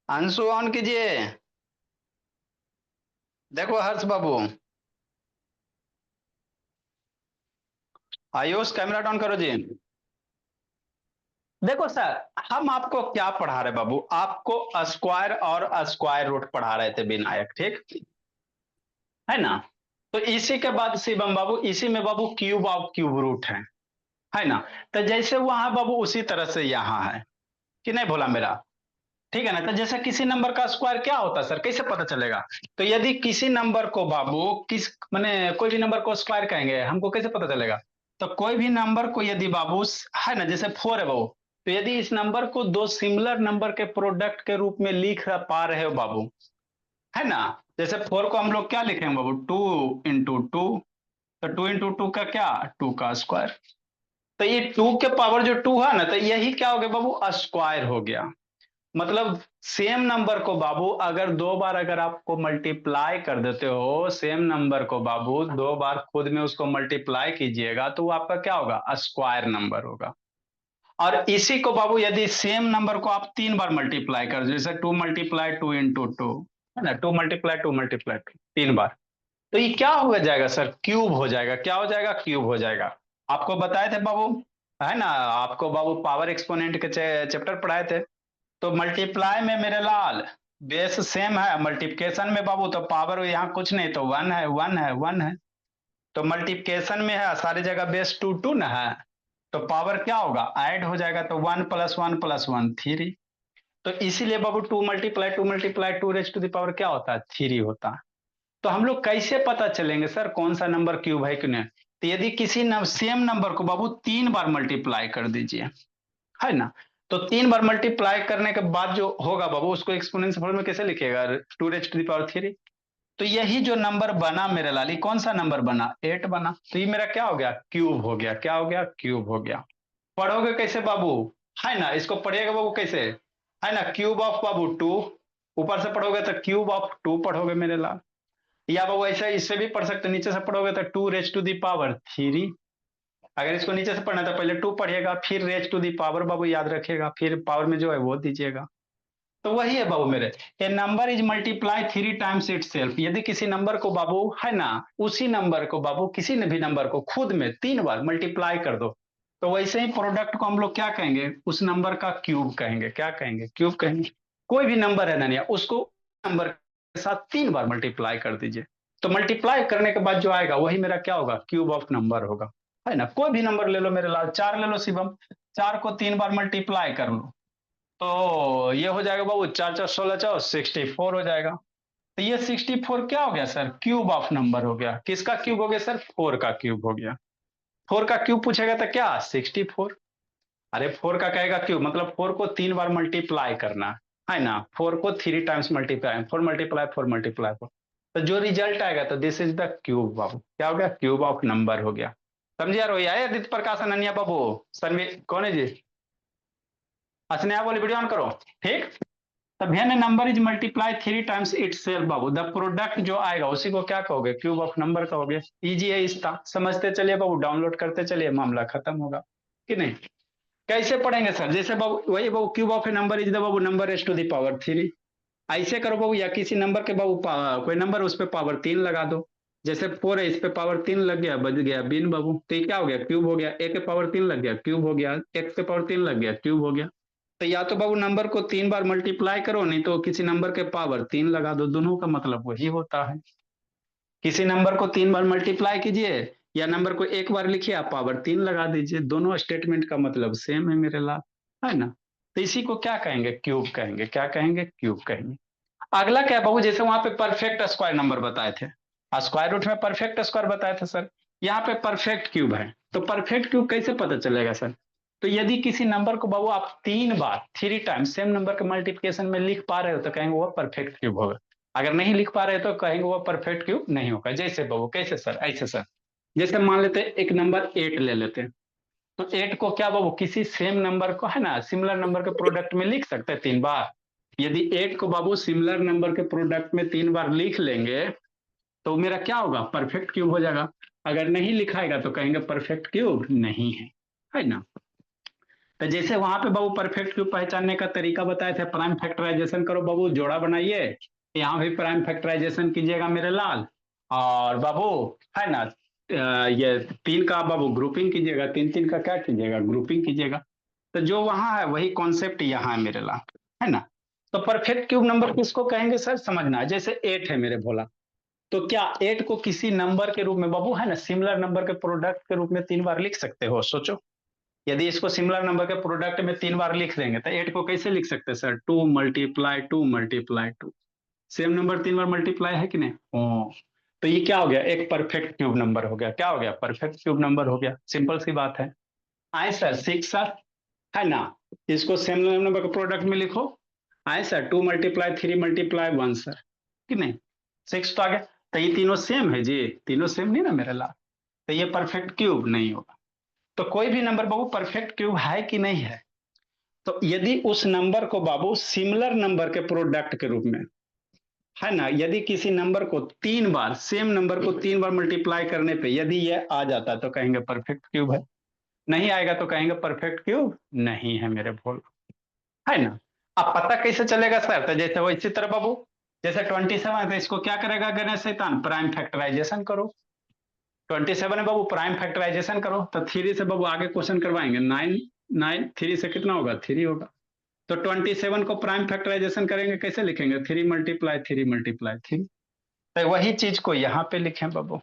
Anshu on कीजिए। देखो हर्ष बाबू, Ayush camera on करो जी। देखो सर, हम आपको क्या पढ़ा रहे बाबू, आपको स्क्वायर और स्क्वायर रूट पढ़ा रहे थे विनायक, ठीक है ना। तो इसी के बाद शिवम बाबू, इसी में बाबू क्यूब ऑफ क्यूब रूट है ना। तो जैसे वहां बाबू उसी तरह से यहाँ है कि नहीं भोला मेरा। ठीक है ना। तो जैसे किसी नंबर का स्क्वायर क्या होता है सर, कैसे पता चलेगा। तो यदि किसी नंबर को बाबू किस माने कोई भी नंबर को स्क्वायर कहेंगे, हमको कैसे पता चलेगा। तो कोई भी नंबर को यदि बाबू है ना, जैसे 4 है बाबू, तो यदि इस नंबर को दो सिमिलर नंबर के प्रोडक्ट के रूप में लिख पा रहे हो बाबू, है ना। जैसे 4 को हम लोग क्या लिखेंगे बाबू, 2 इंटू 2। तो 2 इंटू 2 का क्या, 2 का स्क्वायर। तो ये 2 के पावर जो 2 है ना, तो यही क्या हो गया बाबू, स्क्वायर हो गया। मतलब सेम नंबर को बाबू अगर दो बार अगर आपको मल्टीप्लाई कर देते हो, सेम नंबर को बाबू दो बार खुद में उसको मल्टीप्लाई कीजिएगा तो वो आपका क्या होगा, स्क्वायर नंबर होगा। और इसी को बाबू यदि सेम नंबर को आप 3 बार मल्टीप्लाई कर दो, जैसे 2 मल्टीप्लाई 2 इंटू 2, है ना, 2 मल्टीप्लाई 2 मल्टीप्लाई 2, 3 बार, तो ये क्या हो जाएगा सर, क्यूब हो जाएगा। क्या हो जाएगा, क्यूब हो जाएगा। आपको बताए थे बाबू, है ना, आपको बाबू पावर एक्सपोनेंट के चैप्टर पढ़ाए थे। तो मल्टीप्लाई में मेरे लाल बेस सेम है, मल्टीप्लिकेशन में बाबू तो पावर यहाँ कुछ नहीं, तो 1 है 1 है 1 है। तो मल्टीप्लिकेशन में है सारी जगह बेस 2 2 ना है, तो पावर क्या होगा, ऐड हो जाएगा। तो 1 + 1 + 1 3। तो इसीलिए बाबू 2 × 2 × 2 क्या होता है, 3 होता है। तो हम लोग कैसे पता चलेंगे सर कौन सा नंबर क्यूब है कि नहीं। तो यदि किसी सेम नंबर को बाबू 3 बार मल्टीप्लाई कर दीजिए, है ना। तो 3 बार मल्टीप्लाई करने के बाद जो होगा बाबू उसको एक्सपोनेंशियल फॉर्म में कैसे लिखिएगा, 2 × 3। तो यही जो नंबर बना मेरे लाली, कौन सा नंबर बना, 8 बना। तो ये मेरा क्या हो गया, क्यूब हो गया। क्या हो गया, क्यूब हो गया। पढ़ोगे कैसे बाबू, है ना, इसको पढ़िएगा बाबू कैसे, है ना, क्यूब ऑफ बाबू 2। ऊपर से पढ़ोगे तो क्यूब ऑफ 2 पढ़ोगे मेरे लाल। या बाबू ऐसे इससे भी पढ़ सकते, नीचे से पढ़ोगे तो 2 × 3। अगर इसको नीचे से पढ़ना है तो पहले 2 पढ़िएगा, फिर रेज टू दी पावर बाबू याद रखिएगा, फिर पावर में जो है वो दीजिएगा। तो वही है बाबू मेरे, a number is multiply 3 times itself. यदि किसी नंबर को बाबू, है ना, उसी नंबर को बाबू किसी ने भी नंबर को खुद में 3 बार मल्टीप्लाई कर दो, तो वैसे ही प्रोडक्ट को हम लोग क्या कहेंगे, उस नंबर का क्यूब कहेंगे। क्या कहेंगे, क्यूब कहेंगे। कोई भी नंबर है ना, उसको नंबर के साथ 3 बार मल्टीप्लाई कर दीजिए, तो मल्टीप्लाई करने के बाद जो आएगा वही मेरा क्या होगा, क्यूब ऑफ नंबर होगा। है ना, कोई भी नंबर ले लो मेरे लाल, 4 ले लो शिवम, 4 को 3 बार मल्टीप्लाई कर लो, तो ये हो जाएगा बाबू 4 × 4 = 64 हो जाएगा। तो ये 64 क्या हो गया सर, क्यूब ऑफ नंबर हो गया। किसका क्यूब हो गया सर, 4 का क्यूब हो गया। 4 का क्यूब पूछेगा तो क्या, 64। अरे 4 का कहेगा क्यूब मतलब 4 को 3 बार मल्टीप्लाई करना, है ना, 4 को 3 टाइम्स मल्टीप्लाई, 4 × 4 × 4। तो जो रिजल्ट आएगा तो दिस इज द क्यूब बाबू। क्या हो गया, क्यूब ऑफ नंबर हो गया। समझे यार, वही आए आदित्य प्रकाश अनन्या बाबू, सर कौन है जी, असने बोले वीडियो ऑन करो। ठीक। तब when number is multiply 3 times it self Babu, the product जो आएगा उसी को क्या कहोगे, क्यूब ऑफ नंबर कहोगे। इजी है इसका, समझते चलिए बाबू, डाउनलोड करते चलिए, मामला खत्म होगा कि नहीं। कैसे पढ़ेंगे सर, जैसे बाबू वही बाबू, cube of a number is the बाबू number raise to the power 3। ऐसे करो बाबू, या किसी नंबर के बाबू कोई नंबर उस पर पावर 3 लगा दो। जैसे 4 है, इस पे पावर 3 लग गया, बच गया बिन बाबू, तो ये क्या हो गया, क्यूब हो गया। ए के पावर 3 लग गया, क्यूब हो गया। एक्स के पावर 3 लग गया, क्यूब हो गया। तो या तो बाबू नंबर को 3 बार मल्टीप्लाई करो, नहीं तो किसी नंबर के पावर 3 लगा दो, दोनों का मतलब वही होता है। किसी नंबर को 3 बार मल्टीप्लाई कीजिए, या नंबर को एक बार लिखिए, आप पावर 3 लगा दीजिए, दोनों स्टेटमेंट का मतलब सेम है मेरे लाल, है ना। तो इसी को क्या कहेंगे, क्यूब कहेंगे। क्या कहेंगे, क्यूब कहेंगे। अगला क्या है बाबू, जैसे वहां पे परफेक्ट स्क्वायर नंबर बताए थे, स्क्वायर रूट में परफेक्ट स्क्वायर बताए थे सर, यहाँ पे परफेक्ट क्यूब है। तो परफेक्ट क्यूब कैसे पता चलेगा सर। तो यदि किसी नंबर को बाबू आप 3 बार 3 टाइम्स सेम नंबर के मल्टीप्लिकेशन में लिख पा रहे हो तो कहेंगे वो परफेक्ट क्यूब होगा। अगर नहीं लिख पा रहे तो कहेंगे वो परफेक्ट क्यूब नहीं होगा। जैसे बाबू कैसे सर, ऐसे सर, जैसे मान लेते हैं एक नंबर 8 ले लेते हैं, तो 8 को क्या बाबू किसी सेम नंबर को, है ना, सिमिलर नंबर के प्रोडक्ट में लिख सकते हैं 3 बार। यदि 8 को बाबू सिमिलर नंबर के प्रोडक्ट में 3 बार लिख लेंगे तो मेरा क्या होगा, परफेक्ट क्यूब हो जाएगा। अगर नहीं लिखाएगा तो कहेंगे परफेक्ट क्यूब नहीं है, है ना। तो जैसे वहां पे बाबू परफेक्ट क्यूब पहचानने का तरीका बताए थे, प्राइम फैक्टराइजेशन करो बाबू, जोड़ा बनाइए, यहाँ भी प्राइम फैक्टराइजेशन कीजिएगा मेरे लाल, और बाबू है ना ये तीन का बाबू ग्रुपिंग कीजिएगा, तीन तीन का क्या कीजिएगा, ग्रुपिंग कीजिएगा। तो जो वहां है वही कॉन्सेप्ट यहाँ है मेरे लाल, है ना। तो परफेक्ट क्यूब नंबर किसको कहेंगे सर, समझना है। जैसे 8 है मेरे भोला, तो क्या 8 को किसी नंबर के रूप में बाबू है ना सिमिलर नंबर के प्रोडक्ट के रूप में 3 बार लिख सकते हो, सोचो। यदि इसको सिमिलर नंबर के प्रोडक्ट में 3 बार लिख देंगे तो 8 को कैसे लिख सकते हैं सर, 2 × 2 × 2। सेम नंबर 3 बार मल्टीप्लाई है कि नहीं, ओ। तो ये क्या हो गया, एक परफेक्ट क्यूब नंबर हो गया, क्या हो गया, परफेक्ट क्यूब नंबर हो गया, सिंपल सी बात है। आए सर 6 सर, है ना, इसको सेम नंबर के प्रोडक्ट में लिखो। आए सर 2 × 3 × 1 सर, कि नहीं, 6 तो आ गया। तो ये तीनों सेम है जी, तीनों सेम नहीं ना मेरे लाल, तो ये परफेक्ट क्यूब नहीं होगा। तो कोई भी नंबर बाबू परफेक्ट क्यूब है कि नहीं है, तो यदि उस नंबर को बाबू सिमिलर नंबर के प्रोडक्ट के रूप में, है ना, यदि किसी नंबर को 3 बार, सेम नंबर को 3 बार मल्टीप्लाई करने पे यदि ये आ जाता है तो कहेंगे परफेक्ट क्यूब है, नहीं आएगा तो कहेंगे परफेक्ट क्यूब नहीं है मेरे भोल, है ना। अब पता कैसे चलेगा सर, तो जैसे वो इसी तरह बाबू, जैसे 27 है तो इसको क्या करेगा गणेश शैतान, प्राइम फैक्टराइजेशन करो। 27 है बाबू, प्राइम फैक्टराइजेशन करो, तो 3 से बाबू आगे क्वेश्चन करवाएंगे, 9, 9 3 से कितना होगा, 3 होगा। तो 27 को प्राइम फैक्टराइजेशन करेंगे, कैसे लिखेंगे, 3 × 3 × 3। तो वही चीज को यहाँ पे लिखें बाबू।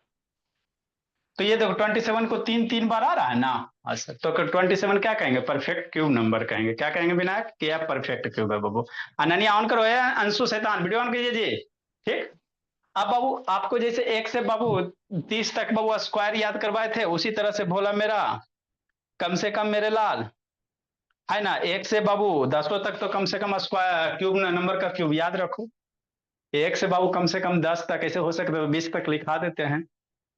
तो ये देखो 27 को 3 3 बार आ रहा है ना, अच्छा तो 27 क्या कहेंगे, परफेक्ट क्यूब नंबर कहेंगे, क्या कहेंगे विनायक, कि यह परफेक्ट क्यूब है बाबू। अनन्या ऑन करो, या अंशु शैतान वीडियो ऑन कीजिए जी, ठीक। अब बाबू आपको जैसे 1 से बाबू 30 तक बाबू स्क्वायर याद करवाए थे, उसी तरह से भोला मेरा कम से कम मेरे लाल, है ना, 1 से बाबू 10 तक तो कम से कम स्क्वायर क्यूब नंबर का क्यूब याद रखो। 1 से बाबू कम से कम 10 तक, ऐसे हो सकते तो 20 तक लिखा देते हैं,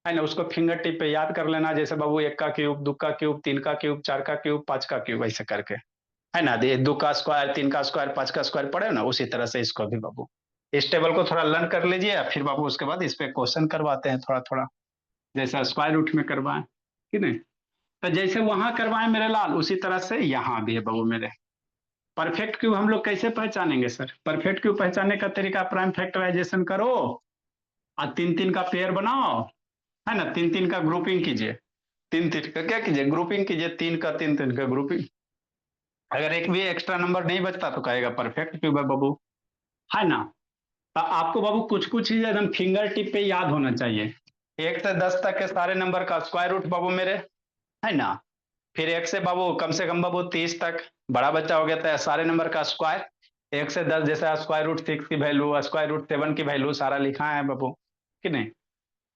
है ना, उसको फिंगर टिप पे याद कर लेना, जैसे बाबू 1 का क्यूब, 2 का क्यूब, 3 का क्यूब, 4 का क्यूब, 5 का क्यूब, ऐसे करके, है ना, 2 का स्क्वायर, 3 का स्क्वायर, 5 का स्क्वायर पड़े ना, उसी तरह से इसको भी बाबू इस टेबल को थोड़ा लर्न कर लीजिए, फिर बाबू उसके बाद इस पे क्वेश्चन करवाते हैं थोड़ा थोड़ा, जैसा स्क्वायर रूट में करवाएं कि नहीं। तो जैसे वहां करवाएं मेरे लाल, उसी तरह से यहाँ भी है बाबू मेरे। परफेक्ट क्यूब हम लोग कैसे पहचानेंगे सर, परफेक्ट क्यूब पहचानने का तरीका, प्राइम फैक्टराइजेशन करो और 3 3 का पेयर बनाओ, है ना, 3 3 का ग्रुपिंग कीजिए, 3 3 का क्या कीजिए, ग्रुपिंग कीजिए, 3 का 3 3 का ग्रुपिंग। अगर एक भी एक्स्ट्रा नंबर नहीं बचता तो कहेगा परफेक्ट क्यूब है बाबू, है ना। तो आपको बाबू कुछ कुछ चीज एकदम फिंगर टिप पे याद होना चाहिए। 1 से 10 तक के सारे नंबर का स्क्वायर रूट बाबू मेरे, है ना। फिर 1 से बाबू कम से कम बाबू 30 तक, बड़ा बच्चा हो गया था सारे नंबर का स्क्वायर। 1 से 10 जैसे स्क्वायर रूट 6 की वैल्यू, स्क्वायर रूट 7 की वैल्यू सारा लिखा है बाबू, कि नहीं।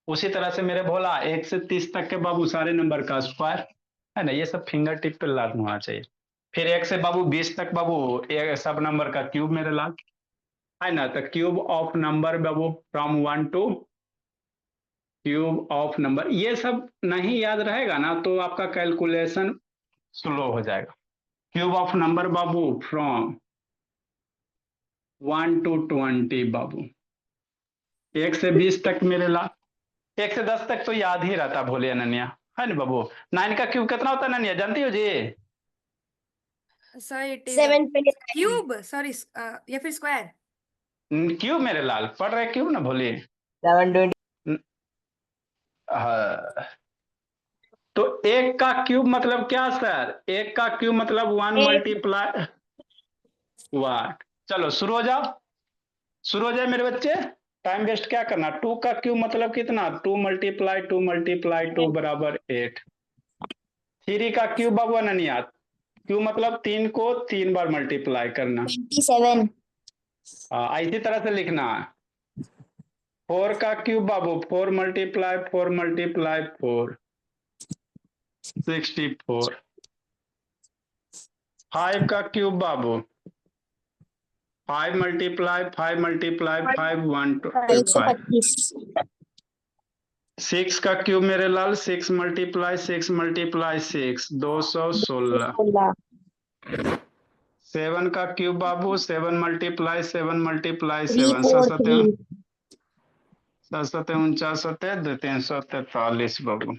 उसी तरह से मेरे भोला 1 से 30 तक के बाबू सारे नंबर का स्क्वायर, है ना, ये सब फिंगर टिप पे लर्न होना चाहिए। फिर 1 से बाबू 20 तक बाबू सब नंबर का क्यूब मेरे लाल, है ना, तो क्यूब ऑफ नंबर बाबू from 1 to, cube of number, ये सब नहीं याद रहेगा ना तो आपका कैलकुलेशन स्लो हो जाएगा। क्यूब ऑफ नंबर बाबू फ्रॉम 1 to 20 बाबू, 1 से 20 तक मेरे ला, 1 से 10 तक तो याद ही रहता भोले अनन्या, है ना बाबू। 9 का क्यूब कितना होता है अनन्या, जानती हो जी। Sir it is 729 cube, sorry, या फिर स्क्वायर। क्यूब मेरे लाल पढ़ रहे क्यूब ना भोले। 720 हाँ, तो 1 का क्यूब मतलब क्या सर, 1 का क्यूब मतलब 1 मल्टीप्लाई 1। चलो शुरू हो जाओ, शुरू हो जाए मेरे बच्चे, टाइम वेस्ट क्या करना। 2 का क्यूब मतलब कितना, 2 × 2 × 2 बराबर 8। 3 का क्यूब बाबू अनन्या, क्यूब मतलब 3 को 3 बार मल्टीप्लाई करना, 27 इसी तरह से लिखना है। 4 का क्यूब बाबू 4 × 4 × 4 64। 5 का क्यूब बाबू 5 × 5 × 5 125। 125 6 का क्यूब मेरे लाल 6 × 6 × 6 216। 16 7 का क्यूब बाबू 7 × 7 × 7 7 343 7 49 343 बाबू।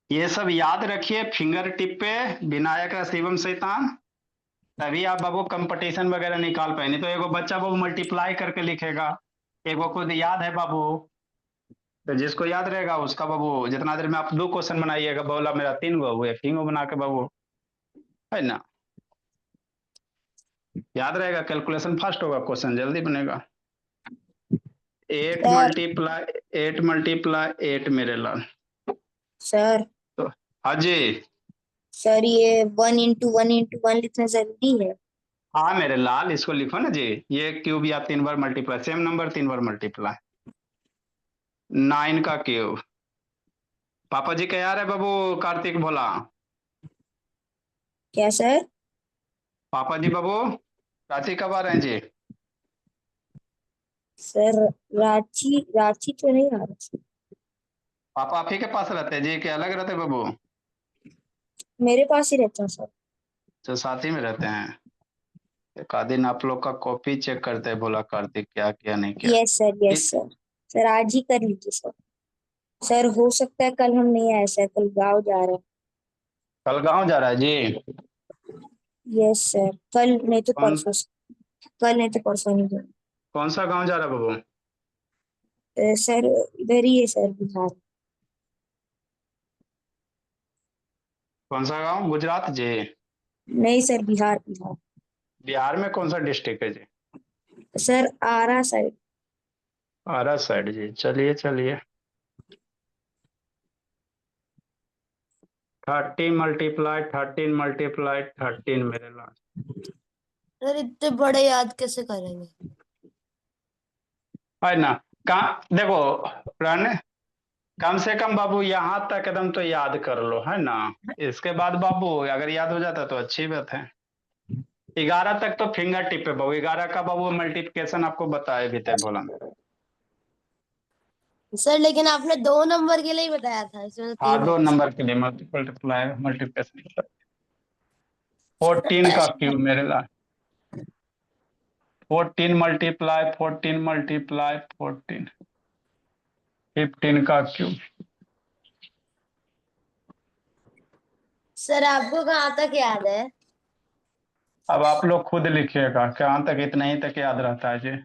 ये सब याद रखिए फिंगर टिप पे, विनायक का शिवम शैतान, तभी आप बाबू कंपटीशन वगैरह निकाल पाए। नहीं तो एगो बच्चा बाबू मल्टीप्लाई करके लिखेगा, एगो खुद याद है बाबू, तो जिसको याद रहेगा उसका बाबू जितना देर में आप 2 क्वेश्चन बनाइएगा, बोला मेरा 3 गो हुए, 3 गो बना के बाबू, है ना, याद रहेगा, कैलकुलेशन फास्ट होगा, क्वेश्चन जल्दी बनेगा। 8 सर मल्टीप्लाई 8 मेरे लाल। सर तो हाँ जी। सर ये 1 into 1 into 1 लिखना जरूरी है? हाँ मेरे लाल, इसको लिखो ना जी, ये क्यूब या 3 बार मल्टीप्लाई, सेम नंबर 3 बार मल्टीप्लाई। 9 का क्यूब। पापा जी क्या यार है बाबू, कार्तिक भोला। क्या सर? पापा जी बाबू रांची कब आ रहे हैं जी? सर रांची रांची तो नहीं आ रहा सर। पापा आप ही के पास रहते हैं जी, क्या अलग रहते हैं बाबू? मेरे पास ही रहता है सर। जो साथ ही में रहते हैं। एक आध दिन आप लोग का कॉपी चेक करते हैं, भोला कार्तिक क्या किया नहीं किया। Yes sir, yes sir. Sir आज ही कर लीजिए सर। सर हो सकता है कल हम नहीं आए सर, कल गाँव जा रहे हैं। कल गांव जा रहा है जी? यस सर, कल नहीं तो कौन परसों। कल नहीं तो परसों नहीं जाए। कौन सा गांव जा रहा है बाबू? सर इधर ही है सर, बिहार। कौन सा गांव, गुजरात जी? नहीं सर, बिहार बिहार। बिहार में कौन सा डिस्ट्रिक्ट है जी? सर आरा साइड। आरा साइड जी, चलिए चलिए। 30 × 13 × 13 मेरे लाल, सर इतने बड़े याद कैसे करेंगे? है ना। कहाँ देखो रहने, कम से कम बाबू यहाँ तक एकदम तो याद कर लो, है ना। इसके बाद बाबू अगर याद हो जाता तो अच्छी बात है। 11 तक तो फिंगर टिप है बाबू, 11 का बाबू मल्टीप्लिकेशन आपको बताए भी थे बोला। सर लेकिन आपने 2 नंबर के लिए ही बताया था, इसमें तो हाँ 3 दो है। नंबर के लिए मल्टीप्लाई मल्टीप्लिकेशन। 14 का क्यूब मेरे लाल, 14 × 14 × 14, 15 का क्यूब। सर आपको कहाँ तक याद है? अब आप लोग खुद लिखिएगा, कहाँ तक, इतना ही तक याद रहता है जी।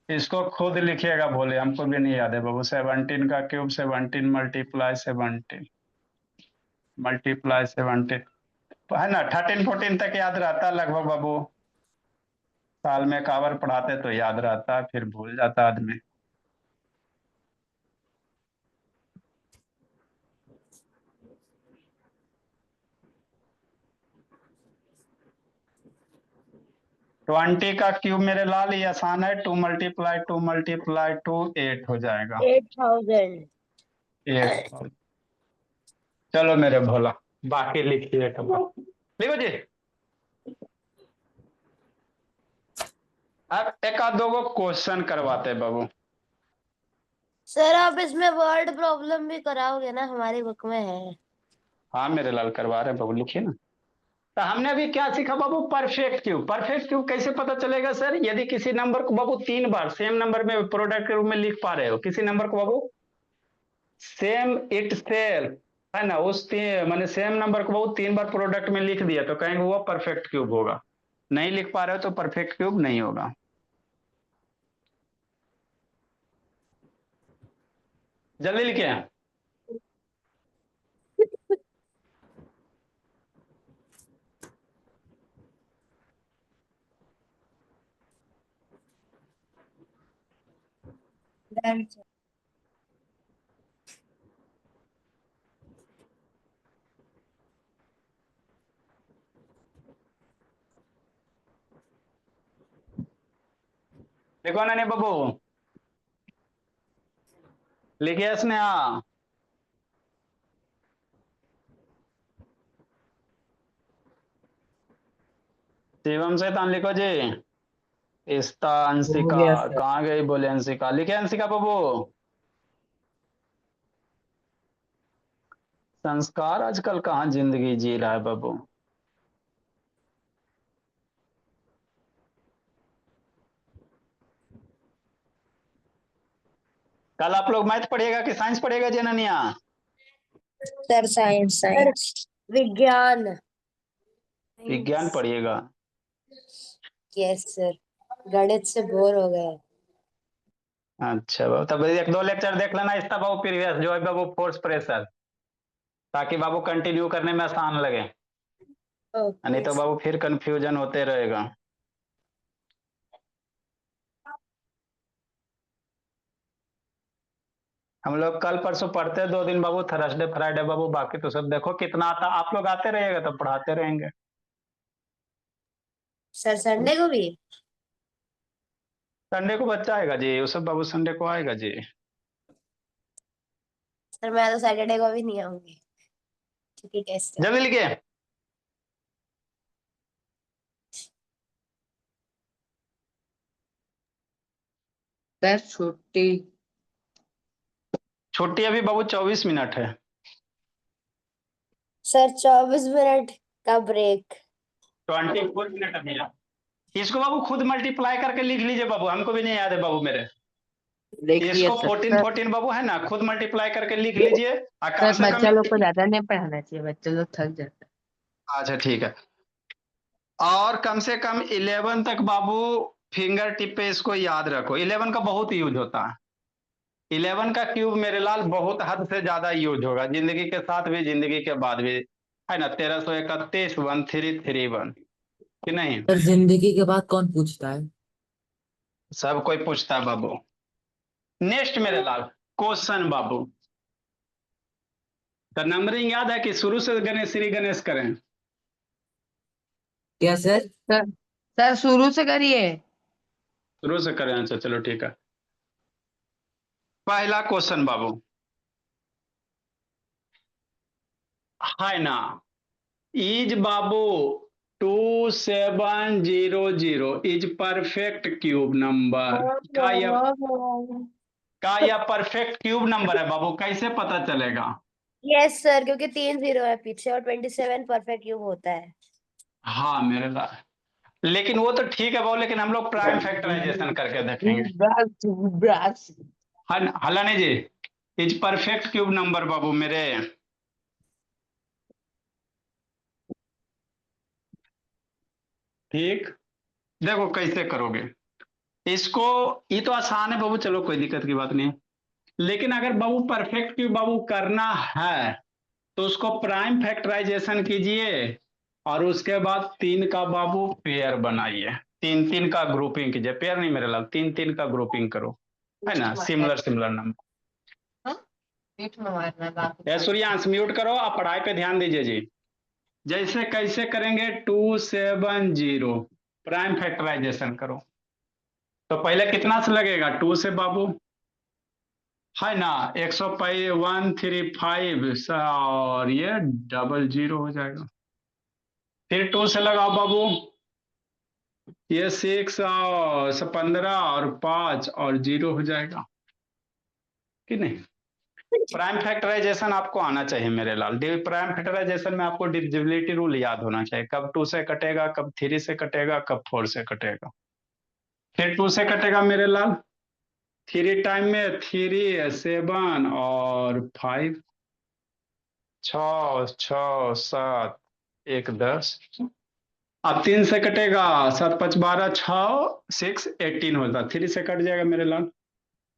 इसको खुद लिखिएगा, बोले हमको भी नहीं याद है बाबू। 17 का क्यूब, 17 मल्टीप्लाई 17, है ना। 13 14 तक याद रहता है लगभग बाबू। साल में एक आवर पढ़ाते तो याद रहता है, फिर भूल जाता आदमी। ट्वेंटी का क्यूब मेरे लाल, ये आसान है। 2 × 2 × 8 हो जाएगा। 8000। 8। चलो मेरे भोला, बाकी लिखिए लिखो जी। अब एक आध दो गो क्वेश्चन करवाते हैं बाबू। सर आप इसमें वर्ड प्रॉब्लम भी कराओगे ना, हमारी बुक में है। हाँ मेरे लाल करवा रहे हैं बाबू, लिखिए ना। तो हमने अभी क्या सीखा बाबू, परफेक्ट क्यूब। परफेक्ट क्यूब कैसे पता चलेगा सर? यदि किसी नंबर को बाबू 3 बार सेम नंबर में प्रोडक्ट के रूप में लिख पा रहे हो, किसी नंबर को बाबू सेम इट सेल्फ, है ना, माने सेम नंबर को बाबू 3 बार प्रोडक्ट में लिख दिया तो कहेंगे वो परफेक्ट क्यूब होगा। नहीं लिख पा रहे हो तो परफेक्ट क्यूब नहीं होगा। जल्दी लिखे। Done, sir. लिखो ना नहीं बाबू, लिखिए स्नेहा। शिवम से तान लिखो जी। इस्ता हो अंशिका, गया सर। कहाँ गई बोले अंशिका, लिखे अंशिका बाबू। संस्कार आजकल कहाँ जिंदगी जी रहा है बाबू। कल आप लोग मैथ पढ़िएगा कि साइंस पढ़िएगा जननिया? Sir science science. विज्ञान। विज्ञान पढ़िएगा। यस सर, गणित से बोर हो गए। अच्छा बाबू, तब एक दो लेक्चर देख लेना इसका बाबू, प्रीवियस जो है बाबू फोर्स प्रेशर, ताकि बाबू कंटिन्यू करने में आसान लगे, नहीं तो बाबू फिर कंफ्यूजन होते रहेगा। हम लोग कल परसों पढ़ते हैं 2 दिन बाबू, थर्सडे फ्राइडे बाबू, बाकी तो सब देखो कितना आता, आप लोग आते रहिएगा तो पढ़ाते रहेंगे। सर संडे को भी? संडे को बच्चा आएगा जी, वो सब बाबू संडे को आएगा जी। सर मैं तो सैटरडे को भी नहीं आऊंगी क्योंकि टेस्ट है। जल्दी लिखिए। सर छुट्टी। छुट्टी अभी बाबू 24 मिनट है। सर 24 मिनट का ब्रेक। 24 मिनट अभी है। इसको बाबू खुद मल्टीप्लाई करके लिख लीजिए बाबू, हमको भी नहीं याद है बाबू मेरे। देखिए इसको 14 बाबू है ना, खुद मल्टीप्लाई करके लिख लीजिए। और कम सर से बच्चा लोग को कम, ज्यादा नहीं पढ़ाना चाहिए, बच्चे लोग थक जाते हैं। अच्छा ठीक है, और कम से कम 11 तक बाबू फिंगर टिप पे इसको याद रखो। 11 का बहुत यूज होता है। 11 का क्यूब मेरे लाल बहुत हद से ज्यादा यूज होगा, जिंदगी के साथ भी जिंदगी के बाद भी, है ना। 1331 1331 कि नहीं? सर जिंदगी के बाद कौन पूछता है? सब कोई पूछता है बाबू। नेक्स्ट मेरे लाल क्वेश्चन बाबू, तो नंबरिंग याद है कि शुरू से गणेश श्री गणेश करें? क्या सर? सर शुरू से करिए। शुरू से करें, अच्छा चलो ठीक है। पहला क्वेश्चन बाबू है ना, is Babu 2700 is perfect cube number का यह परफेक्ट क्यूब नंबर है बाबू, कैसे पता चलेगा? यस सर, क्योंकि 3 जीरो है पीछे और 27 परफेक्ट क्यूब होता है। हाँ मेरे लाल, लेकिन वो तो ठीक है बाबू, लेकिन हम लोग प्राइम फैक्टराइजेशन करके देखेंगे। हला नहीं जी, इज परफेक्ट क्यूब नंबर बाबू मेरे। ठीक, देखो कैसे करोगे इसको, ये तो आसान है बाबू, चलो कोई दिक्कत की बात नहीं है। लेकिन अगर बाबू परफेक्ट क्यूब बाबू करना है तो उसको प्राइम फैक्टराइजेशन कीजिए, और उसके बाद 3 का बाबू पेयर बनाइए, 3 का ग्रुपिंग कीजिए, पेयर नहीं मेरे लाल, 3 का ग्रुपिंग करो, है ना, similar similar number. Suryansh mute करो, आप पढ़ाई पे ध्यान दीजिए जी। जैसे कैसे करेंगे, 270 प्राइम फैक्टराइजेशन करो, तो पहले कितना से लगेगा? 2 से बाबू, है ना, 135 और ये 00 हो जाएगा। फिर 2 से लगाओ बाबू, ये 6 और 15 और 5 और 0 हो जाएगा कि नहीं? प्राइम फैक्टराइजेशन आपको आना चाहिए मेरे लाल। प्राइम फैक्टराइजेशन में आपको डिविजिबिलिटी रूल याद होना चाहिए, कब 2 से कटेगा, कब 3 से कटेगा, कब 4 से कटेगा। फिर 2 से कटेगा मेरे लाल, 3 टाइम में 3 7 और 5, 6 6 7 1 10। अब 3 से कटेगा, 7 5 12 6 6 18 होता, 3 से कट जाएगा मेरे लाल,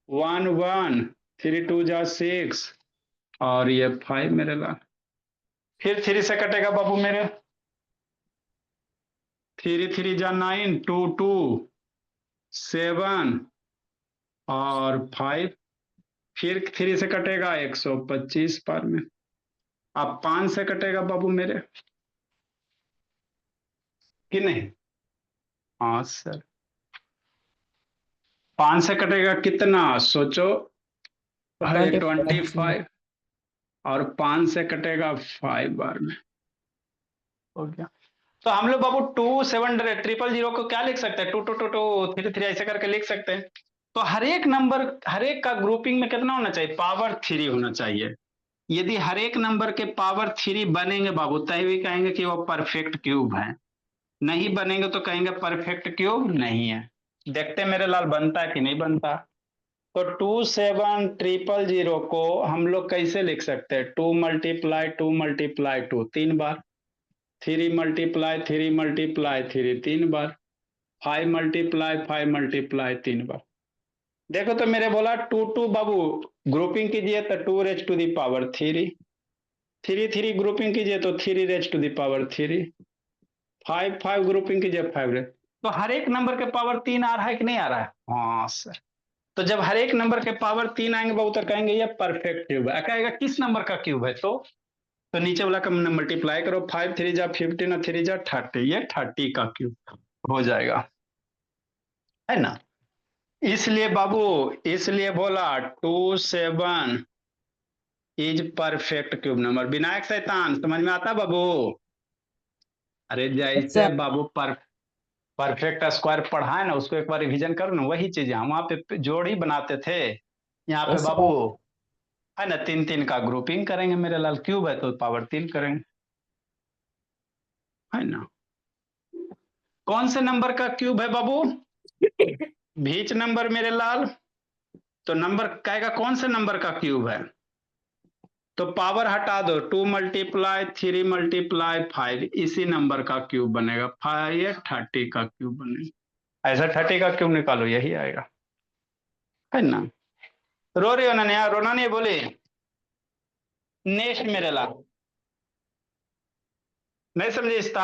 1 1 3 2 जा 6 और ये 5 मेरे लाल। फिर 3 से कटेगा बाबू मेरे, 3 3 जा 9 2 2 7 और 5। फिर 3 से कटेगा 125 पार में। अब 5 से कटेगा बाबू मेरे कि नहीं? हाँ सर, 5 से कटेगा कितना सोचो, 25 और 5 से कटेगा 5 बार में, हो गया। तो हम लोग बाबू 27000 को क्या लिख सकते हैं, 2 ऐसे करके लिख सकते हैं। तो हर एक नंबर, हर एक का ग्रुपिंग में कितना होना चाहिए? पावर 3 होना चाहिए। यदि हर एक नंबर के पावर 3 बनेंगे बाबू, तभी कहेंगे कि वो परफेक्ट क्यूब है, नहीं बनेंगे तो कहेंगे परफेक्ट क्यूब नहीं है। देखते मेरे लाल बनता है कि नहीं बनता। तो 27000 को हम लोग कैसे लिख सकते हैं? 2 × 2 × 2 3 बार, 3 × 3 × 3 3 बार, 5 × 5 × 3 बार। देखो तो मेरे बोला 2 बाबू ग्रुपिंग कीजिए तो 2 raised to the power 3, 3 grouping कीजिए तो 3 raised to the power 3, 5 grouping कीजिए 5 raised। तो हर एक नंबर के पावर 3 आ रहा है कि नहीं आ रहा है? हाँ सर। तो जब हर एक नंबर के पावर 3 आएंगे बाबू तो कहेंगे ये परफेक्ट क्यूब है। कहेगा किस नंबर का क्यूब है? तो नीचे वाला का मल्टीप्लाई करो, 5 3 जा 15 और 3 जा 30, ये 30 का क्यूब हो जाएगा, है ना। इसलिए बाबू, इसलिए बोला 27 is perfect cube number. Vinayak शैतान समझ में आता बाबू? अरे जैसे सर। बाबू परफेक्ट स्क्वायर पढ़ा है ना, उसको एक बार रिवीजन करो ना, वही चीजें हम वहां पे जोड़ी बनाते थे। यहाँ पे बाबू है ना 3 3 का ग्रुपिंग करेंगे मेरे लाल, क्यूब है तो पावर 3 करेंगे, है ना। कौन से नंबर का क्यूब है बाबू? भीच नंबर मेरे लाल। तो नंबर कहेगा कौन से नंबर का क्यूब है? तो पावर हटा दो, 2 × 3 × 5 इसी नंबर का क्यूब बनेगा। 30 का क्यूब बनेगा। ऐसा 30 का क्यूब निकालो, यही आएगा, है ना। रो रही हो ना? रोना नहीं, बोली नेक्स्ट मेरे लाल। नहीं समझे इसका?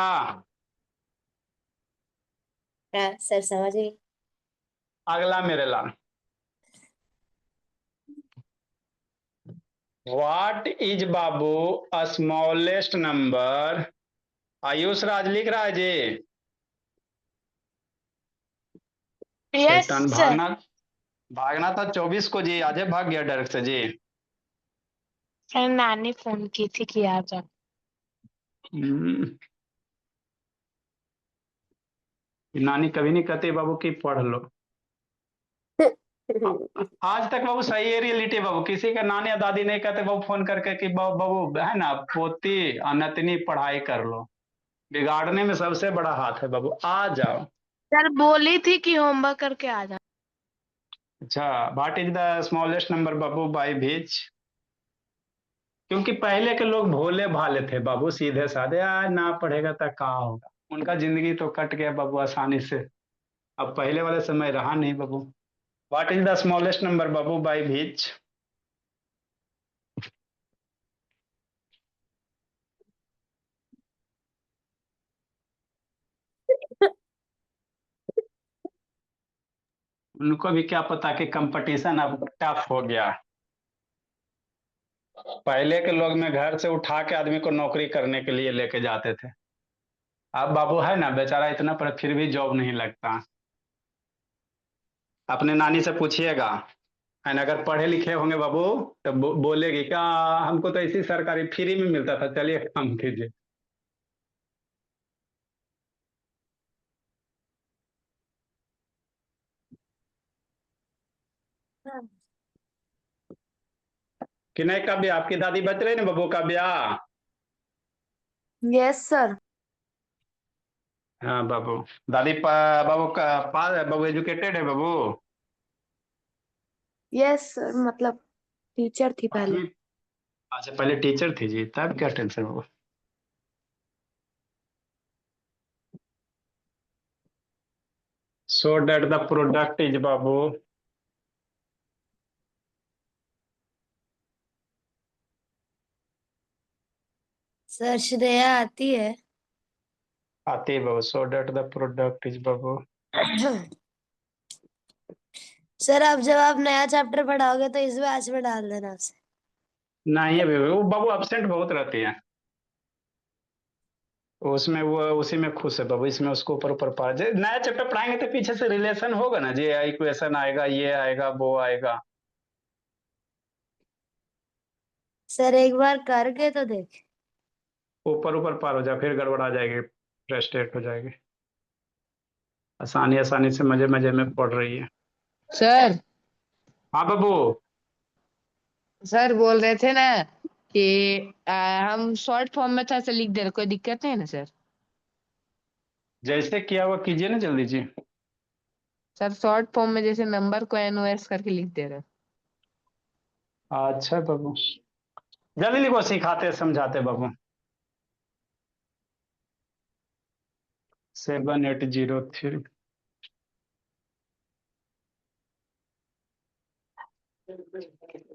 हाँ सर समझ गई। अगला मेरे लाल, व्हाट इज बाबू स्मॉलेस्ट नंबर? आयुष राज लिख रहा है जी। शैतान भागना भागना था 24 को जी, आज भाग गया डायरेक्ट से जी। सर नानी फोन की थी कि आ जाओ। नानी कभी नहीं कहती बाबू कि पढ़ लो। आज तक बाबू सही है रियलिटी बाबू, किसी का नानी या दादी नहीं कहते बाबू फोन करके कि बाबू है ना पोती अनतनी पढ़ाई कर लो। बिगाड़ने में सबसे बड़ा हाथ है बाबू, आ जाओ। सर बोली थी कि होमवर्क करके आ जाओ। अच्छा, what is the smallest number बाबू बाई भीच? क्योंकि पहले के लोग भोले भाले थे बाबू, सीधे साधे, ना पढ़ेगा तो कहा होगा। उनका जिंदगी तो कट गया बाबू आसानी से, अब पहले वाले समय रहा नहीं बाबू। What is the smallest number बाबू बाई भीच? उनको भी क्या पता कि कंपटीशन अब टफ हो गया। पहले के लोग में घर से उठा के आदमी को नौकरी करने के लिए लेके जाते थे। अब बाबू है ना बेचारा इतना पर फिर भी जॉब नहीं लगता। अपने नानी से पूछिएगा, है ना, अगर पढ़े लिखे होंगे बाबू तो बोलेगी क्या हमको तो इसी सरकारी फ्री में मिलता था, चलिए काम कीजिए। कि नहीं काव्या, आपकी दादी बच रही ना बाबू काव्या? Yes sir. हाँ बाबू, दादी बाबू का बाबू एजुकेटेड है बाबू। यस सर मतलब टीचर थी पहले। अच्छा पहले टीचर थी जी, तब क्या tension Babu. So that the product is Babu sir Shreya आती है। आती है बाबू। So that the product is Babu. Sir अब जब आप नया चैप्टर पढ़ाओगे तो इस बैच में डाल देना उसे। नहीं अभी वो बाबू एब्सेंट बहुत रहती है उसमें, वो उसी में खुश है बाबू, इसमें उसको ऊपर ऊपर पा नया चैप्टर पढ़ाएंगे तो पीछे से रिलेशन होगा ना जी, इक्वेशन आएगा, ये आएगा वो आएगा। सर एक बार करके तो देख। ऊपर ऊपर पार हो जाए फिर गड़बड़ा जाएगी, फ्रस्ट्रेट हो जाएगी। आसानी आसानी से मजे मजे में पढ़ रही है। सर। हाँ बाबू। सर बोल रहे थे ना कि हम शॉर्ट फॉर्म में अच्छा से लिख दे रहे, कोई दिक्कत नहीं है ना सर? जैसे किया हुआ कीजिए ना जल्दी जी। सर शॉर्ट फॉर्म में जैसे नंबर को NOS करके लिख दे रहे हैं। अच्छा बाबू, जल्दी लिखो, सिखाते समझाते बाबू। 7803।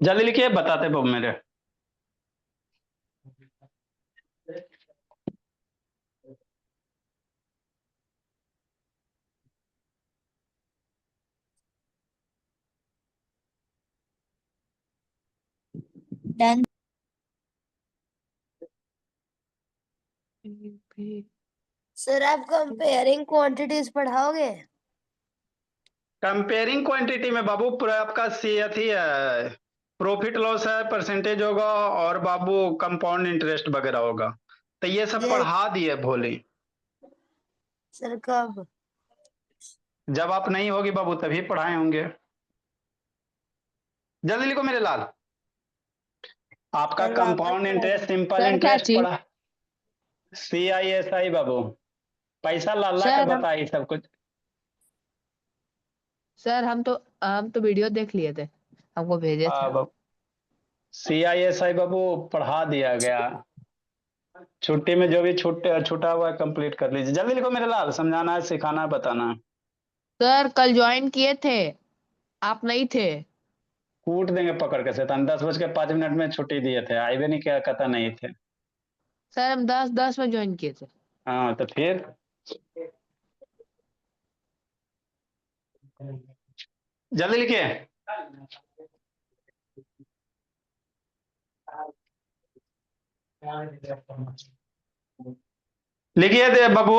जल्दी लिखिए, बताते बाबू मेरे। डन। सर आप कंपेयरिंग क्वांटिटीज पढ़ाओगे? कंपेयरिंग क्वांटिटी में बाबू पूरा आपका सी थी है, प्रॉफिट लॉस है, परसेंटेज होगा, और बाबू कंपाउंड इंटरेस्ट वगैरह होगा। तो ये सब ये पढ़ा दिए भोले। सर कब? जब आप नहीं होगी बाबू तभी पढ़ाए होंगे। जल्दी लिखो मेरे लाल। आपका सर वापस कंपाउंड पढ़ा इंटरेस्ट, दो। सिंपल सर क्या इंटरेस्ट चीज? पढ़ा। CISI बाबू, पैसा लाला के सर बताई सब कुछ। सर हम तो वीडियो देख लिए थे, हमको भेजे थे। बाबू CISI बाबू पढ़ा दिया गया। छुट्टी में जो भी छूटा हुआ है कंप्लीट कर लीजिए। जल्दी लिखो मेरे लाल, समझाना है, सिखाना है, बताना है। सर कल ज्वाइन किए थे, आप नहीं थे। कूट देंगे पकड़ के शैतान। 10:05 में छुट्टी दिए थे, आए भी नहीं, क्या कहता नहीं थे। सर हम 10:10 में ज्वाइन किए थे। हाँ तो फिर जल्दी लिखिए। लिखिए दे बाबू,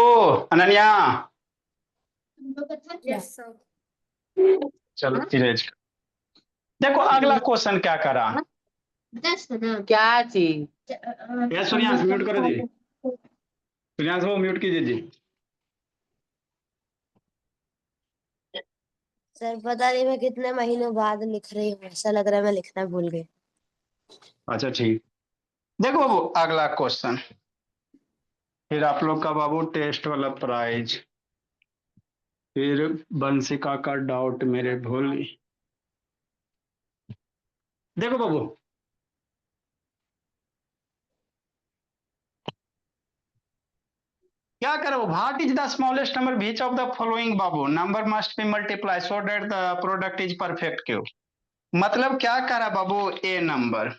अनन्या। Yes, sir. चलो धीरज। देखो अगला क्वेश्चन क्या करा। क्या चीज? ये सूर्यांश म्यूट करो जी, सूर्यांश वो म्यूट कीजिए जी। सर पता नहीं मैं कितने महीनों बाद लिख रही हूँ, ऐसा लग रहा है मैं लिखना भूल गई। अच्छा ठीक। देखो बाबू अगला क्वेश्चन, फिर आप लोग का बाबू टेस्ट वाला प्राइज, फिर बंसिका का डाउट मेरे भोली। देखो बाबू, क्या करो, what is the smallest number beach of the following Babu, number must be multiply so that the product is perfect Q. मतलब क्या कह रहा बाबू, ए नंबर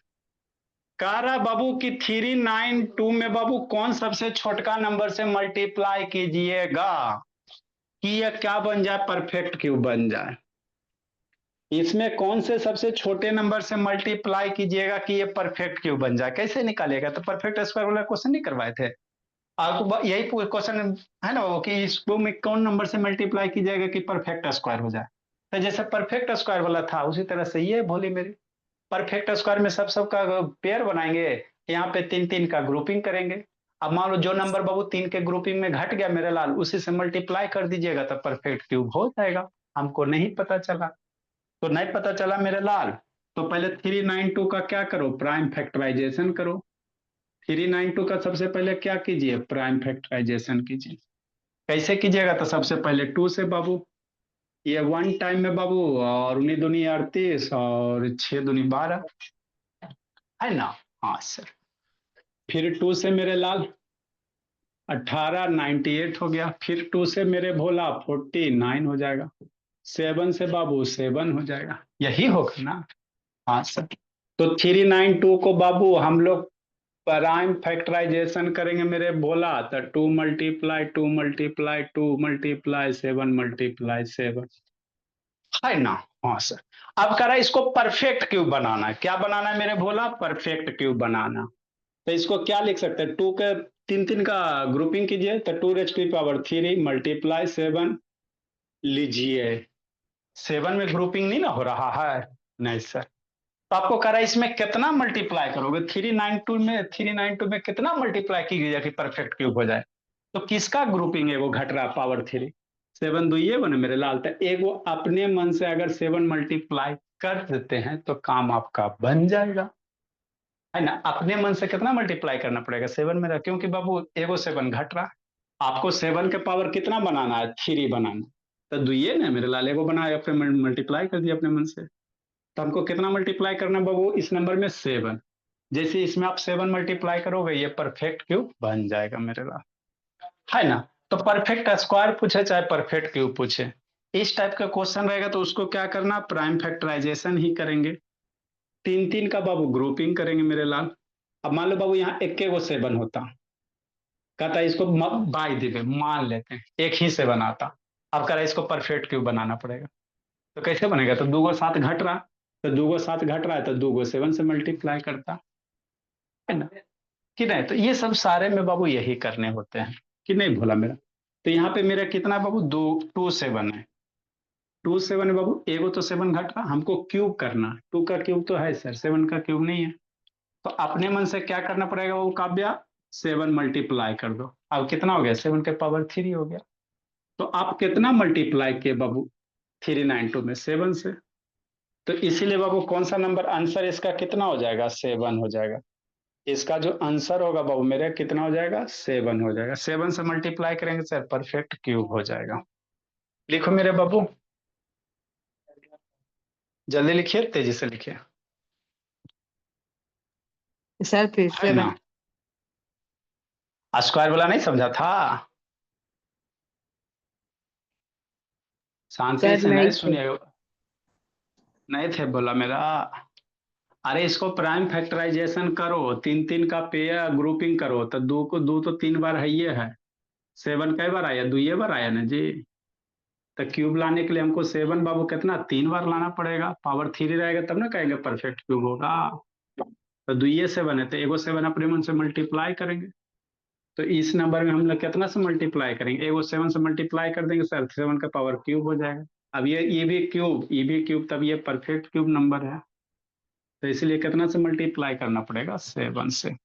कह रहा बाबू कि 392 में बाबू कौन सबसे छोटका नंबर से मल्टीप्लाई कीजिएगा कि यह क्या बन जाए, परफेक्ट क्यू बन जाए। इसमें कौन से सबसे छोटे नंबर से मल्टीप्लाई कीजिएगा कि ये परफेक्ट क्यू बन जाए। कैसे निकालेगा, तो परफेक्ट स्क्वायर वाला क्वेश्चन नहीं करवाए थे आपको, यही क्वेश्चन है ना वो, कि इसको में कौन नंबर से मल्टीप्लाई की जाएगा कि परफेक्ट स्क्वायर हो जाए। तो जैसे परफेक्ट स्क्वायर वाला था उसी तरह से ये भोली मेरी, परफेक्ट स्क्वायर में सबका पेयर बनाएंगे, यहाँ पे 3 3 का ग्रुपिंग करेंगे। अब मान लो जो नंबर बाबू 3 के ग्रुपिंग में घट गया मेरे लाल, उसी से मल्टीप्लाई कर दीजिएगा तो परफेक्ट क्यूब हो जाएगा। हमको नहीं पता चला, तो नहीं पता चला मेरे लाल, तो पहले 392 का क्या करो, प्राइम फैक्टराइजेशन करो। 392 का सबसे पहले क्या कीजिए, प्राइम फैक्टराइजेशन कीजिए। कैसे कीजिएगा, तो सबसे पहले 2 से बाबू, ये 1 टाइम में बाबू, और 19 दूनी 38 और 6 दूनी 12 है ना। हाँ सर, फिर 2 से मेरे लाल 18 98 हो गया, फिर 2 से मेरे भोला 49 हो जाएगा, 7 से बाबू 7 हो जाएगा, यही होगा ना। हाँ सर, तो 392 को बाबू हम लोग प्राइम फैक्टराइजेशन करेंगे मेरे बोला, तो 2 मल्टीप्लाई 2 मल्टीप्लाई 2 मल्टीप्लाई 7 मल्टीप्लाई 7 है ना। हाँ सर, अब कह रहा है इसको परफेक्ट क्यूब बनाना है। क्या बनाना है मेरे भोला, परफेक्ट क्यूब बनाना। तो इसको क्या लिख सकते हैं, 2 के 3 3 का ग्रुपिंग कीजिए, तो 2⁻³ मल्टीप्लाई 7 लीजिए। 7 में ग्रुपिंग नहीं ना हो रहा है, नहीं सर। तो आपको कह रहा है इसमें कितना मल्टीप्लाई करोगे, 392 में कितना मल्टीप्लाई कीजिएगा कि परफेक्ट क्यूब हो जाए। तो किसका ग्रुपिंग है वो घट रहा, पावर 3, 7 2 ये बने मेरे लाल। तो एक वो अपने मन से अगर 7 मल्टीप्लाई कर देते हैं तो काम आपका बन जाएगा, है ना। अपने मन से कितना मल्टीप्लाई करना पड़ेगा, 7 मेरा, क्योंकि बाबू एगो 7 घट रहा, आपको 7 के पावर कितना बनाना है, 3 बनाना। तो दुइये ना मेरे लाल, एगो बना अपने मल्टीप्लाई कर दिया अपने मन से। तो हमको कितना मल्टीप्लाई करना है बाबू इस नंबर में? 7। जैसे इसमें आप 7 मल्टीप्लाई करोगे ये परफेक्ट क्यूब बन जाएगा मेरे लाल, है ना। तो परफेक्ट स्क्वायर पूछे चाहे परफेक्ट क्यूब पूछे, इस टाइप का क्वेश्चन रहेगा तो उसको क्या करना, प्राइम फैक्टराइजेशन ही करेंगे। 3 का बाबू ग्रुपिंग करेंगे मेरे लाल। अब मान लो बाबू यहाँ एक गो 7 होता, कहता है इसको बाई दिवे मान लेते हैं एक ही 7 आता। अब कह रहा है इसको परफेक्ट क्यूब बनाना पड़ेगा, तो कैसे बनेगा? तो 2 को 7 घट रहा, तो 2 को 7 घट रहा है तो 2 को 7 से मल्टीप्लाई करता है ना, कि नहीं। तो ये सब सारे में बाबू यही करने होते हैं, कि नहीं भोला मेरा। तो यहाँ पे मेरा कितना बाबू 2 7 है, 2 7 है बाबू, एगो तो 7 घट रहा, हमको क्यूब करना, 2 का क्यूब तो है सर, 7 का क्यूब नहीं है। तो अपने मन से क्या करना पड़ेगा बाबू काव्या, 7 मल्टीप्लाई कर दो। अब कितना हो गया? 7 के पावर 3 हो गया। तो आप कितना मल्टीप्लाई किए बाबू 392 में? 7 से। तो इसीलिए बाबू कौन सा नंबर आंसर इसका कितना हो जाएगा? 7 हो जाएगा। इसका जो आंसर होगा बाबू मेरे कितना हो जाएगा? 7 हो जाएगा। 7 से मल्टीप्लाई करेंगे सर परफेक्ट क्यूब हो जाएगा। लिखो मेरे बाबू, जल्दी लिखिए, तेजी से लिखिए, सर फिर है से ना। स्क्वायर वाला नहीं समझा था? शांति सर से नहीं नहीं थे। सुनिए, नहीं थे बोला मेरा। अरे इसको प्राइम फैक्टराइजेशन करो, 3 का पेयर ग्रुपिंग करो, तो 2 को 2 तो 3 बार है, ये है 7 कई बार आया? 2 बार आया ना जी। तो क्यूब लाने के लिए हमको 7 बाबू कितना 3 बार लाना पड़ेगा, पावर 3 रहेगा तब ना कहेंगे परफेक्ट क्यूब होगा। तो 2 7 है तो एगो 7 अपने मन से मल्टीप्लाई करेंगे। तो इस नंबर में हम लोग कितना से मल्टीप्लाई करेंगे? एगो 7 से मल्टीप्लाई कर देंगे सर, 7 का पावर क्यूब हो जाएगा। अब ये भी क्यूब तब ये परफेक्ट क्यूब नंबर है। तो इसलिए कितना से मल्टीप्लाई करना पड़ेगा? 7 से।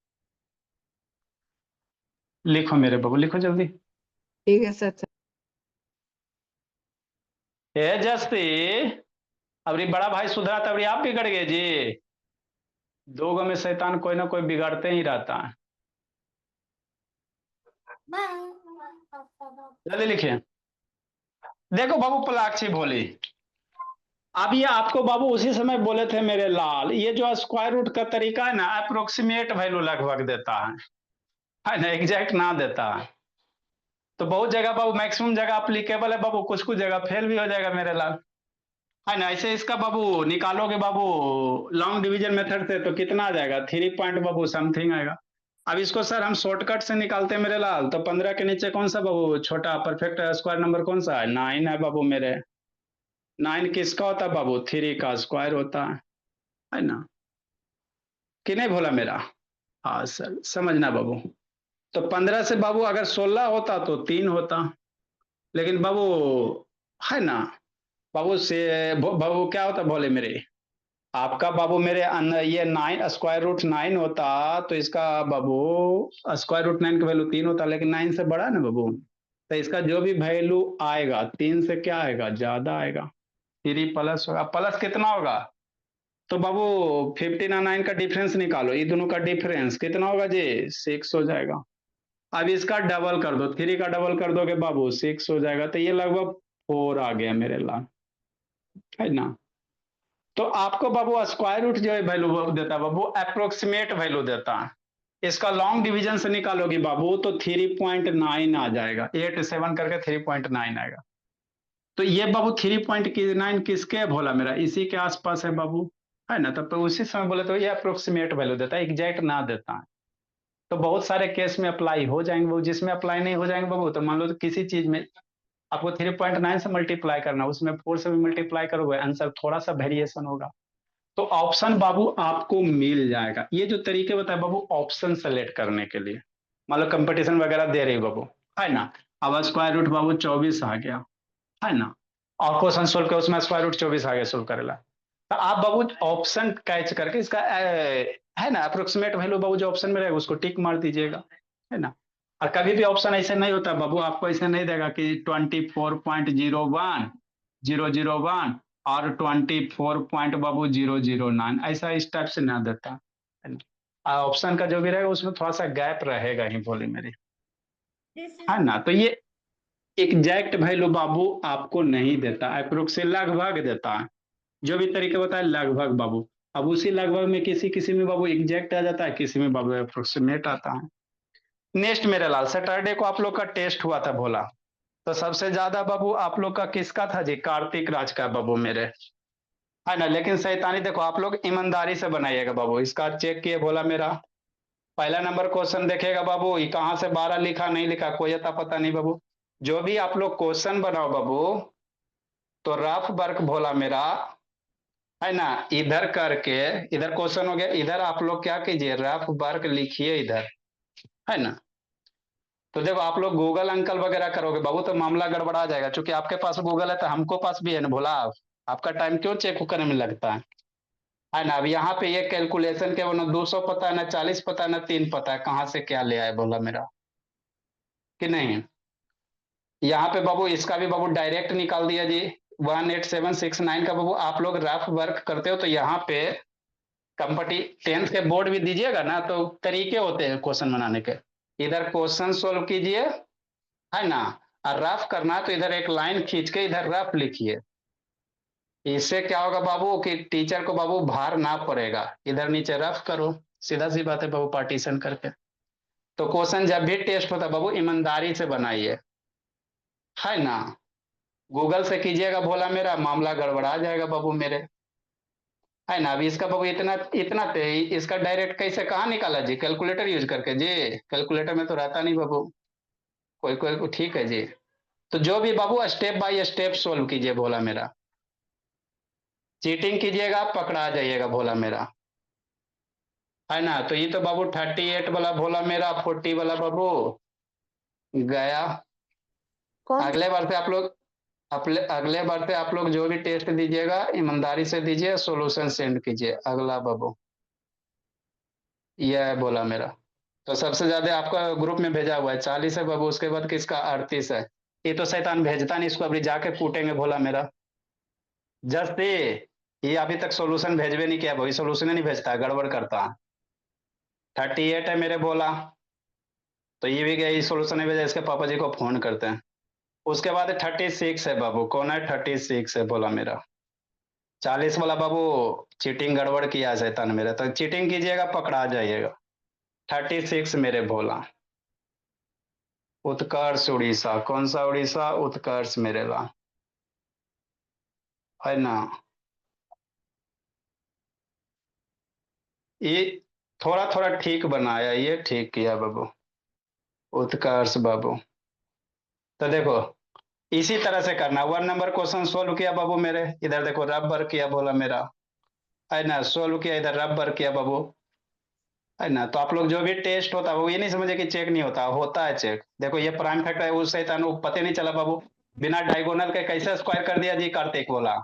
लिखो मेरे बाबू, लिखो जल्दी। ठीक है सर। हे जस्ती, अबरी बड़ा भाई सुधरा तबरी आप बिगड़ गए जी। 2 गो में शैतान कोई ना कोई बिगाड़ते ही रहता है। जल्दी लिखिए। देखो बाबू पलाक्षी भोली, अब ये आपको बाबू उसी समय बोले थे मेरे लाल, ये जो स्क्वायर रूट का तरीका है ना, अप्रोक्सीमेट वैल्यू लगभग देता है ना, एग्जैक्ट ना देता है। तो बहुत जगह बाबू, मैक्सिमम जगह अप्लीकेबल है बाबू, कुछ कुछ जगह फेल भी हो जाएगा मेरे लाल, है ना। ऐसे इसका बाबू निकालोगे बाबू लॉन्ग डिवीजन मेथड से तो कितना आ जाएगा? 3 पॉइंट बाबू समथिंग आएगा। अब इसको सर हम शॉर्टकट से निकालते हैं मेरे लाल, तो 15 के नीचे कौन सा बाबू छोटा परफेक्ट स्क्वायर नंबर कौन सा है? 9 है बाबू मेरे। 9 किसका होता है बाबू? 3 का स्क्वायर होता है ना, कि नहीं भोला मेरा? हाँ सर समझना बाबू। तो 15 से बाबू अगर 16 होता तो 3 होता, लेकिन बाबू है ना बाबू से बाबू क्या होता भोले मेरे, आपका बाबू मेरे ये 9 स्क्वायर रूट 9 होता, तो इसका बाबू स्क्वायर रूट 9 का वैल्यू 3 होता, लेकिन 9 से बड़ा है ना बाबू, तो इसका जो भी वैल्यू आएगा 3 से क्या आएगा? ज्यादा आएगा। 3 प्लस होगा, प्लस कितना होगा? तो बाबू 15 और 9 का डिफरेंस निकालो, ये दोनों का डिफरेंस कितना होगा जी? 6 हो जाएगा। अब इसका डबल कर दो, 3 का डबल कर दोगे बाबू 6 हो जाएगा, तो ये लगभग 4 आ गया मेरे लाल, है ना। तो आपको बाबू स्क्वायर रूट जो है वैल्यू देता है बाबू, अप्रोक्सीमेट वैल्यू देता है। इसका लॉन्ग डिवीजन से निकालोगे बाबू तो 3.9 आ जाएगा, 8 7 करके 3.9 आएगा। तो ये बाबू 3.9 किसके भोला मेरा? इसी के आसपास है बाबू, है ना। तब तो उसी समय बोले तो ये अप्रोक्सीमेट वैल्यू देता है, एग्जैक्ट ना देता है। तो बहुत सारे केस में अप्लाई हो जाएंगे बाबू, जिसमें अप्लाई नहीं हो जाएंगे बाबू, तो मान लो तो किसी चीज में आपको 3.9 से मल्टीप्लाई करना, उसमें 4 से भी मल्टीप्लाई करोगे, आंसर थोड़ा सा वेरिएशन होगा। तो ऑप्शन बाबू आपको मिल जाएगा। ये जो तरीके बताए बाबू ऑप्शन सेलेक्ट करने के लिए, मान लो कंपटीशन वगैरह दे रही हो बाबू, है ना। अब स्क्वायर रूट बाबू 24 आ गया, है ना, और क्वेश्चन सोल्व कर उसमें स्क्वायर रूट 24 आ गया सोल्व करेला, तो आप बाबू ऑप्शन कैच करके इसका है ना अप्रोक्सीमेट वैल्यू बाबू जो ऑप्शन में रहेगा उसको टिक मार दीजिएगा, है ना। और कभी भी ऑप्शन ऐसे नहीं होता बाबू, आपको ऐसे नहीं देगा कि 24.01 और 24 पॉइंट बाबू 009, ऐसा इस टाइप से ना देता, है ना। ऑप्शन का जो भी रहेगा उसमें थोड़ा सा गैप रहेगा ही बोली मेरी, है ना। तो ये एग्जैक्ट वैल्यू बाबू आपको नहीं देता, अप्रोक्स से लगभग देता है। जो भी तरीका बताया लगभग बाबू। अब उसी लगभग में किसी किसी में बाबू एग्जैक्ट आ जाता है, किसी में बाबू अप्रोक्सीमेट आता है। नेक्स्ट मेरे लाल, सैटरडे को आप लोग का टेस्ट हुआ था भोला, तो सबसे ज्यादा बाबू आप लोग का किसका था जी? कार्तिक राज का बाबू मेरे, है ना। लेकिन शैतानी देखो, आप लोग ईमानदारी से बनाइएगा बाबू। इसका चेक किए भोला मेरा। पहला नंबर क्वेश्चन देखेगा बाबू, ये कहाँ से 12 लिखा नहीं लिखा कोई अता पता नहीं बाबू। जो भी आप लोग क्वेश्चन बनाओ बाबू, तो रफ वर्क भोला मेरा, है ना, इधर करके, इधर क्वेश्चन हो गया, इधर आप लोग क्या कीजिए, रफ वर्क लिखिए इधर, है ना। तो जब आप लोग गूगल अंकल वगैरह करोगे बाबू, तो मामला गड़बड़ा जाएगा। चूंकि आपके पास गूगल है तो हमको पास भी है ना भोला, आपका टाइम क्यों चेक करने में लगता है ना। अब यहाँ पे ये कैलकुलेशन के वो ना 200 पता है, ना 40 पता है, ना 3 पता है, कहाँ से क्या ले आए बोला मेरा, कि नहीं। यहाँ पे बाबू इसका भी बाबू डायरेक्ट निकाल दिया जी, 18769 का बाबू। आप लोग रफ वर्क करते हो तो यहाँ पे कंपटी 10th के बोर्ड भी दीजिएगा ना, तो तरीके होते हैं क्वेश्चन बनाने के। इधर क्वेश्चन सोल्व कीजिए, है ना, और रफ करना है तो इधर एक लाइन खींच के इधर रफ लिखिए। इससे क्या होगा बाबू कि टीचर को बाबू भार ना पड़ेगा। इधर नीचे रफ करो, सीधा सी बात है बाबू, पार्टीशन करके। तो क्वेश्चन जब भी टेस्ट होता है बाबू, ईमानदारी से बनाइए, है ना। गूगल से कीजिएगा भोला मेरा, मामला गड़बड़ा जाएगा बाबू मेरे, है ना। अभी इसका बाबू इतना इतना इसका डायरेक्ट कैसे कहाँ निकाला जी? कैलकुलेटर यूज करके जी? कैलकुलेटर में तो रहता नहीं बाबू, कोई कोई ठीक है जी। तो जो भी बाबू स्टेप बाय स्टेप सोल्व कीजिए भोला मेरा। चीटिंग कीजिएगा पकड़ा जाइएगा भोला मेरा, है ना। तो ये तो बाबू 38 वाला भोला मेरा, 40 वाला बाबू गया। कौन अगले बार से आप लोग अगले बार से आप लोग जो भी टेस्ट दीजिएगा ईमानदारी से दीजिए, सॉल्यूशन सेंड कीजिए। अगला बाबू यह है बोला मेरा। तो सबसे ज्यादा आपका ग्रुप में भेजा हुआ है 40 है बाबू, उसके बाद किसका 38 है। ये तो शैतान भेजता नहीं, इसको अभी जाके कूटेंगे भोला मेरा। जस्ट ये अभी तक सॉल्यूशन भेजवे नहीं किया, वही सॉल्यूशन नहीं भेजता, गड़बड़ करता। 38 है मेरे बोला, तो ये भी गया, ये सॉल्यूशन नहीं भेजा, इसके पापा जी को फोन करते हैं। उसके बाद 36 है बाबू, कौन है 36 है बोला मेरा। 40 वाला बाबू चीटिंग गड़बड़ किया शैतान मेरा, तो चीटिंग कीजिएगा पकड़ा जाइएगा। 36 मेरे भोला। उत्कर्ष उड़ीसा, कौन सा उड़ीसा? उत्कर्ष मेरे ला, है ना। ये थोड़ा थोड़ा ठीक बनाया, ये ठीक किया बाबू, उत्कर्ष बाबू। तो देखो इसी तरह से करना। 1 नंबर क्वेश्चन सोल्व किया बाबू मेरे, इधर देखो रबर किया बोला मेरा, है ना, सोल्व किया, इधर रबर किया बाबू, है ना। तो आप लोग जो भी टेस्ट होता है वो ये नहीं समझे कि चेक नहीं होता, होता है चेक। देखो ये प्राइम फैक्टर है, उससे पता नहीं चला बाबू। बिना डायगोनल के कैसे स्क्वायर कर दिया जी कार्तिक बोला।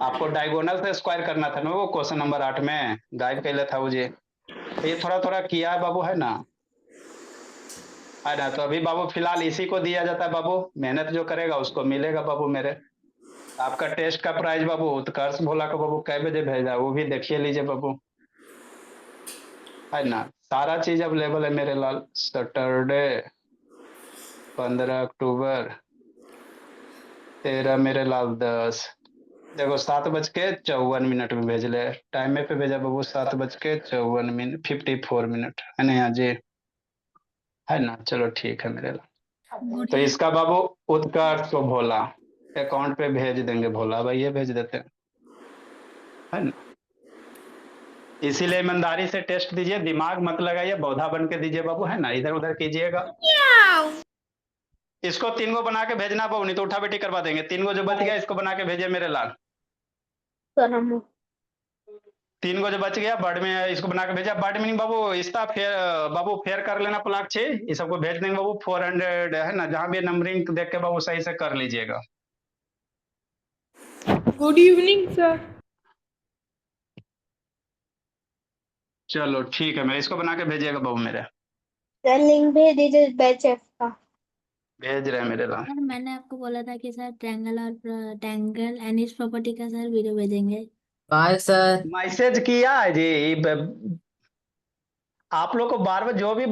आपको डायगोनल से स्क्वायर करना था ना, वो क्वेश्चन नंबर 8 में गाइड कैले था वो जी। तो ये थोड़ा थोड़ा किया है बाबू, है ना, है ना। तो अभी बाबू फिलहाल इसी को दिया जाता है बाबू, मेहनत जो करेगा उसको मिलेगा बाबू मेरे। आपका टेस्ट का प्राइस बाबू उत्कर्ष भोला का बाबू कै बजे भेजा वो भी देखिए लीजिए बाबू, है ना। सारा चीज अवेलेबल है मेरे लाल। सैटरडे 15 अक्टूबर 13 मेरे लाल 10, देखो 7:54 में भेज ले, टाइम पे भेजा बाबू 7:54 54 है ना जी, है ना। चलो ठीक है मेरे लाल। तो इसका बाबू उत्कर्ष को भोला अकाउंट पे भेज देंगे भोला भाई, ये भेज देते हैं, है ना। इसीलिए ईमानदारी से टेस्ट दीजिए, दिमाग मत लगाइए, बौधा बन के दीजिए बाबू, है ना। इधर उधर कीजिएगा। इसको 3 गो बना के भेजना बाबू, नहीं तो उठा बेटी करवा देंगे। 3 गो जो बच गया इसको बना के भेजिए मेरे लाल। सर हम 3 गो जो बच गया बर्ड में, इसको बना के भेजा। बर्ड में नहीं बाबू, इसका फेयर बाबू फेयर कर लेना प्लाक 6, ये सबको भेज देंगे बाबू। 400 है ना, जहां भी नंबरिंग देख के बाबू सही से कर लीजिएगा। Good evening sir. चलो ठीक है, मैं इसको बना के भेजिएगा बाबू मेरे। सर लिंक भेज दीजिए बैच एफ का। भेज रहे हैं मेरे लाल। सर मैंने आपको बोला था कि सर ट्रायंगल और ट्रायंगल एंड इस प्रॉपर्टी का सर वीडियो भेजेंगे। Bye sir. मैसेज किया है जी, आप लोग को बार बार जो भी